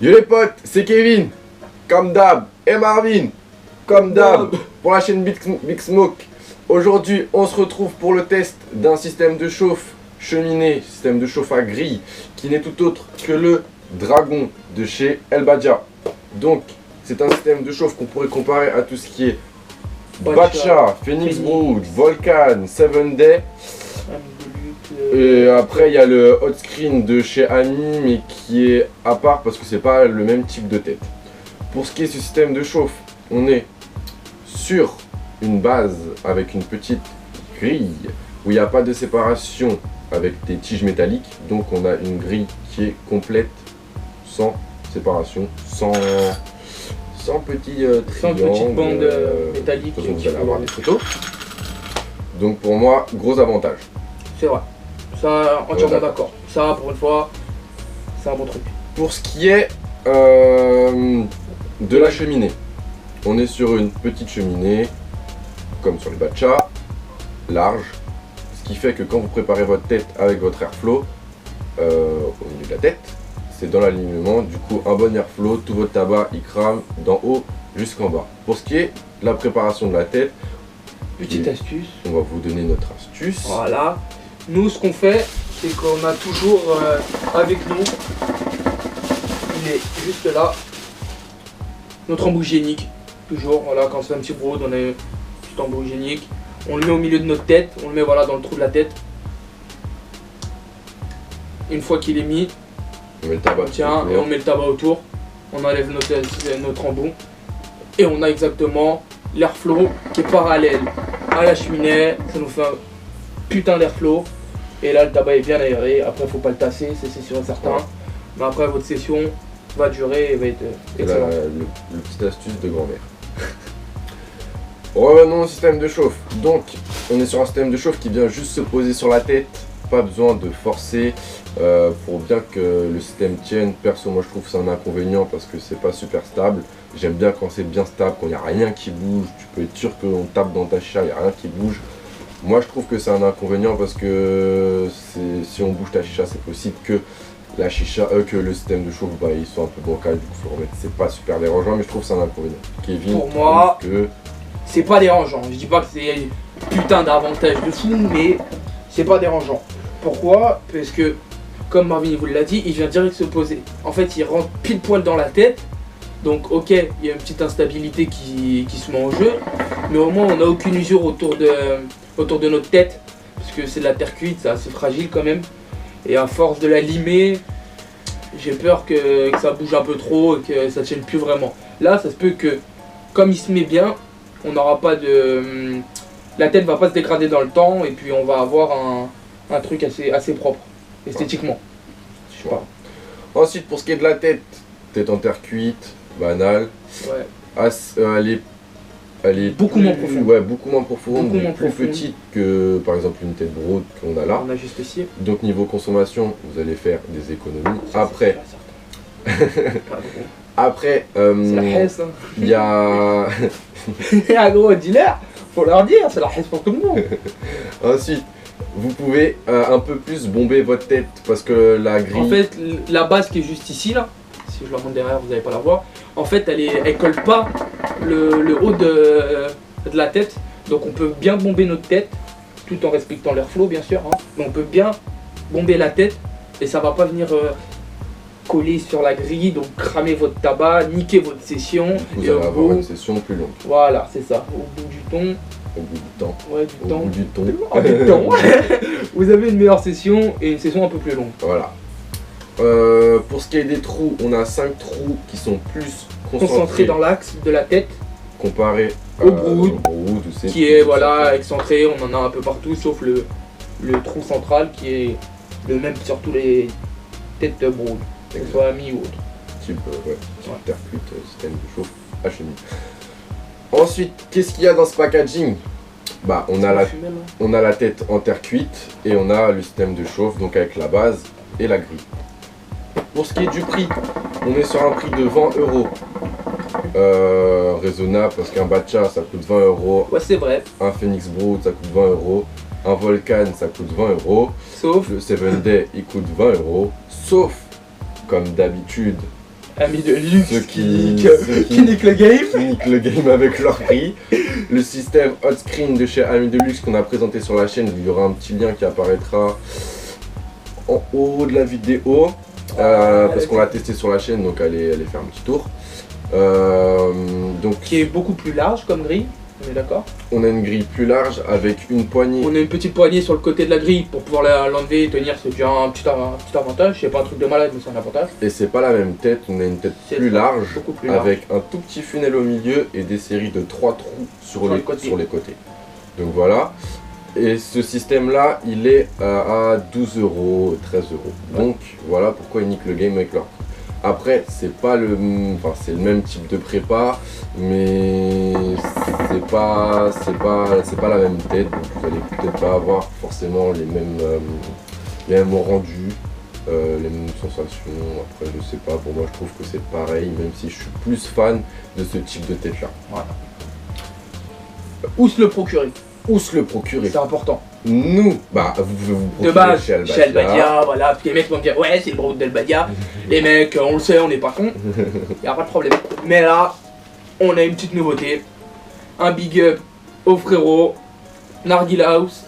Yo les potes, c'est Kevin, comme d'hab, et Marvin, comme d'hab, pour la chaîne Big Smoke. Aujourd'hui, on se retrouve pour le test d'un système de chauffe cheminée, système de chauffe à grille, qui n'est tout autre que le Dragon de chez Elbadia. Donc, c'est un système de chauffe qu'on pourrait comparer à tout ce qui est Batcha, Phoenix Brood, Volcan, 7 Day. Et après il y a le hot screen de chez Ami, mais qui est à part parce que c'est pas le même type de tête. Pour ce qui est ce système de chauffe, on est sur une base avec une petite grille où il n'y a pas de séparation avec des tiges métalliques. Donc on a une grille qui est complète, sans séparation, sans petits sans petite bande métallique. De toute façon, vous allez avoir des photos. Donc pour moi, gros avantage. C'est vrai. Ça, entièrement d'accord. Ça, pour une fois, c'est un bon truc. Pour ce qui est de la cheminée, on est sur une petite cheminée, comme sur les Batcha, large. Ce qui fait que quand vous préparez votre tête avec votre airflow, au milieu de la tête, c'est dans l'alignement. Du coup, un bon airflow, tout votre tabac, il crame d'en haut jusqu'en bas. Pour ce qui est de la préparation de la tête, petite astuce. On va vous donner notre astuce. Voilà. Nous, ce qu'on fait, c'est qu'on a toujours avec nous, il est juste là, notre embout hygiénique. Toujours, voilà, quand c'est un petit brood, on a un petit embout hygiénique. On le met au milieu de notre tête, on le met voilà dans le trou de la tête. Une fois qu'il est mis, on met le tabac tiens, et on met le tabac autour. On enlève notre embout. Et on a exactement l'airflow qui est parallèle à la cheminée. Ça nous fait un putain d'airflow. Et là, le tabac est bien aéré. Après, faut pas le tasser, c'est sûr et certain. Ouais. Mais après, votre session va durer et va être excellente. Le petite astuce de grand-mère. Revenons au système de chauffe. Donc, on est sur un système de chauffe qui vient juste se poser sur la tête. Pas besoin de forcer pour bien que le système tienne. Perso, moi je trouve que c'est un inconvénient parce que c'est pas super stable. J'aime bien quand c'est bien stable, quand il n'y a rien qui bouge. Tu peux être sûr qu'on tape dans ta chicha, il n'y a rien qui bouge. Moi je trouve que c'est un inconvénient parce que si on bouge ta chicha, c'est possible que la chicha, que le système de chauffe, bah, il soit un peu bancal, du coup faut le remettre. C'est pas super dérangeant, mais je trouve que c'est un inconvénient. Kevin, pour moi, c'est pas dérangeant. Je dis pas que c'est putain d'avantage de fou, mais c'est pas dérangeant. Pourquoi? Parce que, comme Marvin vous l'a dit, il vient direct se poser. En fait, il rentre pile poil dans la tête. Donc, ok, il y a une petite instabilité qui se met en jeu. Mais au moins, on n'a aucune usure autour de notre tête. Parce que c'est de la terre cuite, c'est assez fragile quand même. Et à force de la limer, j'ai peur que ça bouge un peu trop et que ça tienne plus vraiment. Là, ça se peut que, comme il se met bien, on n'aura pas de... La tête va pas se dégrader dans le temps. Et puis, on va avoir un truc assez propre, esthétiquement. Je sais pas. Ensuite, pour ce qui est de la tête, tête en terre cuite, banale. Ouais. Elle est beaucoup moins profonde. Ouais, beaucoup moins profonde, beaucoup moins plus petite que par exemple une tête brood qu'on a là. On a juste ici. Donc niveau consommation, vous allez faire des économies. Après, après, c'est la hesse. Hein. Il y a. Ah gros, dealer, faut leur dire, c'est la hesse pour tout le monde. Ensuite, vous pouvez un peu plus bomber votre tête parce que la grille. En fait, la base qui est juste ici là, si je la montre derrière, vous n'allez pas la voir. En fait, elle colle pas le haut de la tête, donc on peut bien bomber notre tête, tout en respectant l'airflow bien sûr. Hein. Mais on peut bien bomber la tête et ça va pas venir coller sur la grille, donc cramer votre tabac, niquer votre session. Vous allez avoir une session plus longue. Voilà, c'est ça. Au bout du ton. Au bout du temps. Ouais, du temps. Au bout du ton. Au bout du temps. Vous avez une meilleure session et une session un peu plus longue. Voilà. Pour ce qui est des trous, on a 5 trous qui sont plus concentrés dans l'axe de la tête. Comparé au brood qui est voilà excentré. On en a un peu partout sauf le trou central qui est le même sur tous les têtes de brood, que ce soit ami ou autre. Type terre cuite, système de chauffe à chenille. Ensuite, qu'est-ce qu'il y a dans ce packaging? Bah, on a la tête en terre cuite et on a le système de chauffe, donc avec la base et la grille. Pour ce qui est du prix, on est sur un prix de 20 €. Raisonnable parce qu'un Batcha ça coûte 20 €. Ouais, c'est vrai. Un Phoenix Brood ça coûte 20 €. Un Volcan ça coûte 20 €. Sauf le 7 Day il coûte 20 €. Sauf, comme d'habitude, Amis de luxe Ceux qui qui niquent le game. niquent le game avec leur prix. Le système hot screen de chez Amis de luxe qu'on a présenté sur la chaîne, il y aura un petit lien qui apparaîtra en haut de la vidéo. Parce qu'on l'a testé sur la chaîne, donc allez faire un petit tour. Donc, Qui est beaucoup plus large comme grille, on est d'accord. on a une grille plus large avec une poignée. On a une petite poignée sur le côté de la grille pour pouvoir l'enlever et tenir, c'est déjà un petit avantage. C'est pas un truc de malade, mais c'est un avantage. Et c'est pas la même tête, on a une tête C'est plus large, beaucoup plus large. avec un tout petit funnel au milieu et des séries de 3 trous sur les côtés. Donc voilà. Et ce système-là, il est à 12 €, 13 €. Donc voilà pourquoi ils niquent le game avec leur. Après, c'est pas le, enfin c'est le même type de prépa, mais c'est pas la même tête. Donc vous allez peut-être pas avoir forcément les mêmes rendus, les mêmes sensations. Après, je sais pas. Pour moi, je trouve que c'est pareil, même si je suis plus fan de ce type de tête-là. Voilà. Où se le procurer? Où se le procurer? C'est important. Nous, bah vous pouvez vous De procurer base, chez chez Albadia, voilà, parce que les mecs vont me dire ouais c'est le brode d'Albadia. Les mecs, on le sait, on n'est pas cons, y a pas de problème. Mais là, on a une petite nouveauté. Un big up au frérot, Narguil House,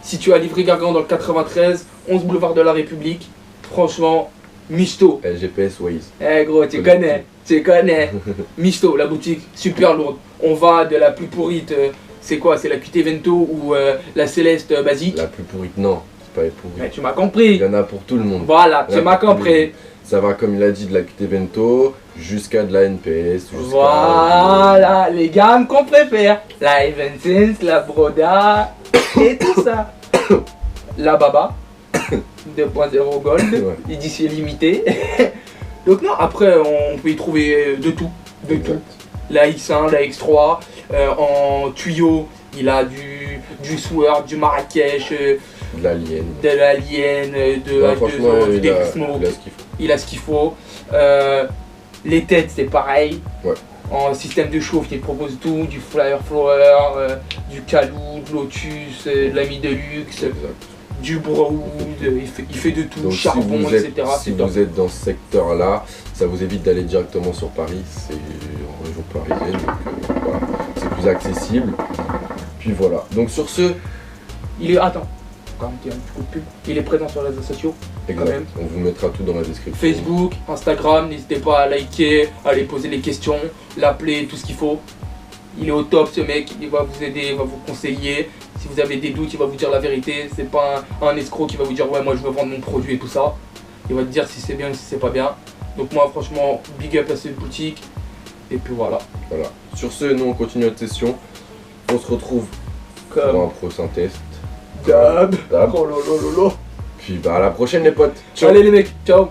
situé à Livry-Gargan dans le 93, 11 boulevard de la République. Franchement, Misto. GPS Waze. Eh gros, tu connais. Misto, la boutique, super lourde. On va de la plus pourrite. C'est quoi? C'est la QT Vento ou la Céleste basique? La plus pourrite, non, c'est pas les pourrites. Mais tu m'as compris. Il y en a pour tout le monde. Voilà, Il y en tu a m'as pour tout le compris. monde. Ça va, comme il a dit, de la QT Vento jusqu'à de la NPS. Voilà, les gammes qu'on préfère. La Evansens, la Broda et tout ça. La Baba 2.0 Gold, Ouais. édition limitée. Donc non, après on peut y trouver de tout. De Exact. tout. La X1, la X3, en tuyau, il a du Sword, du Marrakech, De l'Alien. de l'Alien, Ouais, franchement, du il a Smoke. ce qu'il faut. Il a ce qu'il faut. Les têtes, c'est pareil. Ouais. En système de chauffe, il propose tout, du Flyer Flower, du Kalou, de Lotus, de l'Ami Deluxe, Exact. du Brood, il fait de tout, Donc, charbon, si vous êtes, etc. si c'est top. vous êtes dans ce secteur-là, ça vous évite d'aller directement sur Paris. C'est en région parisienne, donc voilà, c'est plus accessible. Puis voilà. Donc sur ce, Il est. Attends, quand même, un petit coup de pub. Il est présent sur les réseaux sociaux. exact, même. on vous mettra tout dans la description. Facebook, Instagram, n'hésitez pas à liker, à aller poser les questions, l'appeler, tout ce qu'il faut. Il est au top ce mec, il va vous aider, il va vous conseiller. Si vous avez des doutes, il va vous dire la vérité. C'est pas un escroc qui va vous dire ouais moi je veux vendre mon produit et tout ça. Il va te dire si c'est bien ou si c'est pas bien. Donc moi franchement, big up à cette boutique. Et puis voilà. Voilà. Sur ce, nous on continue notre session. On se retrouve pour Comme un prochain test. d'hab. D'hab. Oh lolo lolo. Puis bah à la prochaine les potes. Ciao. Allez les mecs, ciao.